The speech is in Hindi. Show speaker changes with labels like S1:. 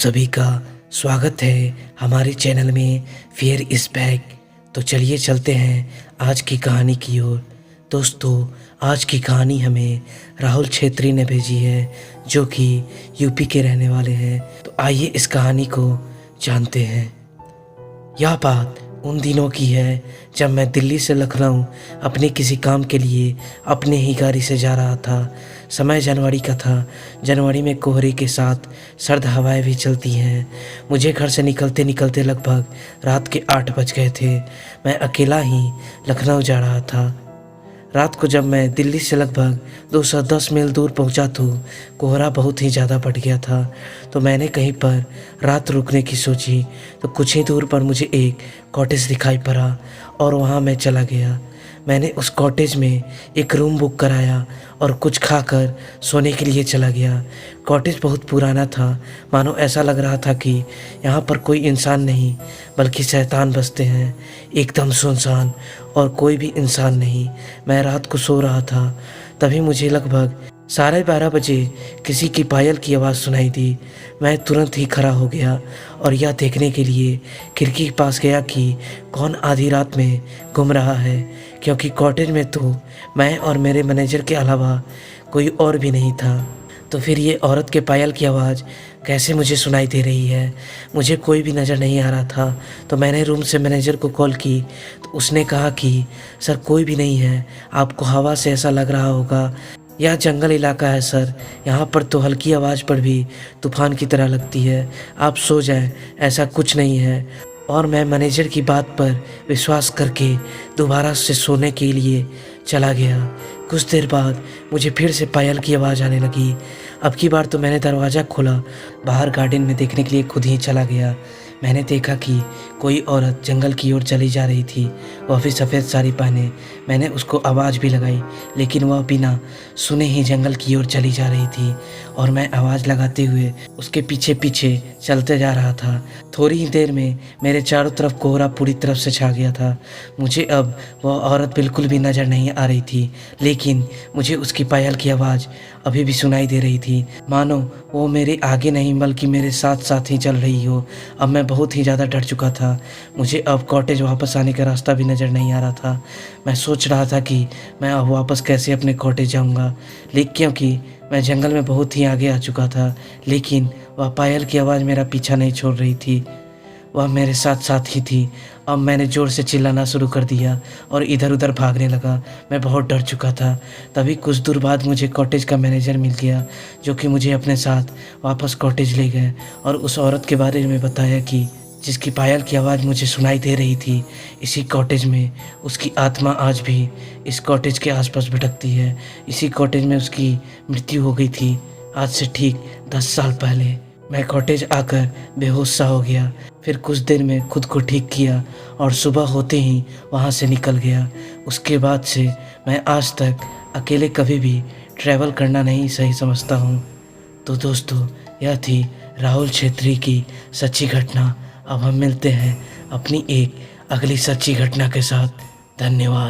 S1: सभी का स्वागत है हमारे चैनल में फियर इज़ बैक। तो चलिए चलते हैं आज की कहानी की ओर। दोस्तों, आज की कहानी हमें राहुल छेत्री ने भेजी है, जो कि यूपी के रहने वाले हैं। तो आइए इस कहानी को जानते हैं। यह बात उन दिनों की है जब मैं दिल्ली से लखनऊ अपने किसी काम के लिए अपने ही गाड़ी से जा रहा था। समय जनवरी का था। जनवरी में कोहरे के साथ सर्द हवाएं भी चलती हैं। मुझे घर से निकलते निकलते लगभग रात के 8 बज गए थे। मैं अकेला ही लखनऊ जा रहा था। रात को जब मैं दिल्ली से लगभग 210 मील दूर पहुंचा तो कोहरा बहुत ही ज़्यादा बढ़ गया था। तो मैंने कहीं पर रात रुकने की सोची। तो कुछ ही दूर पर मुझे एक कॉटेज दिखाई पड़ा और वहां मैं चला गया। मैंने उस कॉटेज में एक रूम बुक कराया और कुछ खाकर सोने के लिए चला गया। कॉटेज बहुत पुराना था, मानो ऐसा लग रहा था कि यहाँ पर कोई इंसान नहीं बल्कि शैतान बसते हैं। एकदम सुनसान और कोई भी इंसान नहीं। मैं रात को सो रहा था, तभी मुझे लगभग 12:30 बजे किसी की पायल की आवाज़ सुनाई दी। मैं तुरंत ही खड़ा हो गया और यह देखने के लिए खिड़की के पास गया कि कौन आधी रात में घूम रहा है, क्योंकि कॉटेज में तो मैं और मेरे मैनेजर के अलावा कोई और भी नहीं था। तो फिर ये औरत के पायल की आवाज़ कैसे मुझे सुनाई दे रही है? मुझे कोई भी नज़र नहीं आ रहा था। तो मैंने रूम से मैनेजर को कॉल की तो उसने कहा कि सर कोई भी नहीं है, आपको हवा से ऐसा लग रहा होगा। यह जंगल इलाका है सर, यहाँ पर तो हल्की आवाज़ पर भी तूफान की तरह लगती है। आप सो जाएं, ऐसा कुछ नहीं है। और मैं मैनेजर की बात पर विश्वास करके दोबारा से सोने के लिए चला गया। कुछ देर बाद मुझे फिर से पायल की आवाज़ आने लगी। अब की बार तो मैंने दरवाज़ा खोला, बाहर गार्डन में देखने के लिए खुद ही चला गया। मैंने देखा कि कोई औरत जंगल की ओर चली जा रही थी, वह भी सफ़ेद साड़ी पहने। मैंने उसको आवाज़ भी लगाई, लेकिन वह बिना सुने ही जंगल की ओर चली जा रही थी और मैं आवाज़ लगाते हुए उसके पीछे पीछे चलते जा रहा था। थोड़ी ही देर में मेरे चारों तरफ कोहरा पूरी तरफ से छा गया था। मुझे अब वह औरत बिल्कुल भी नज़र नहीं आ रही थी, लेकिन मुझे उसकी पायल की आवाज़ अभी भी सुनाई दे रही थी, मानो वो मेरे आगे नहीं बल्कि मेरे साथ साथ ही चल रही हो। अब मैं बहुत ही ज़्यादा डर चुका था। मुझे अब कॉटेज वापस आने का रास्ता भी नज़र नहीं आ रहा था। मैं सोच रहा था कि मैं अब वापस कैसे अपने कॉटेज जाऊंगा, लेकिन क्योंकि मैं जंगल में बहुत ही आगे आ चुका था। लेकिन वह पायल की आवाज़ मेरा पीछा नहीं छोड़ रही थी, वह मेरे साथ साथ ही थी। अब मैंने ज़ोर से चिल्लाना शुरू कर दिया और इधर उधर भागने लगा। मैं बहुत डर चुका था। तभी कुछ दूर बाद मुझे कॉटेज का मैनेजर मिल गया, जो कि मुझे अपने साथ वापस कॉटेज ले गए और उस औरत के बारे में बताया कि जिसकी पायल की आवाज़ मुझे सुनाई दे रही थी, इसी कॉटेज में उसकी आत्मा आज भी इस कॉटेज के आसपास भटकती है। इसी कॉटेज में उसकी मृत्यु हो गई थी आज से ठीक 10 साल पहले। मैं कॉटेज आकर बेहोश सा हो गया। फिर कुछ देर में खुद को ठीक किया और सुबह होते ही वहाँ से निकल गया। उसके बाद से मैं आज तक अकेले कभी भी ट्रैवल करना नहीं सही समझता हूँ। तो दोस्तों, यह थी राहुल छेत्री की सच्ची घटना। अब हम मिलते हैं अपनी एक अगली सच्ची घटना के साथ। धन्यवाद।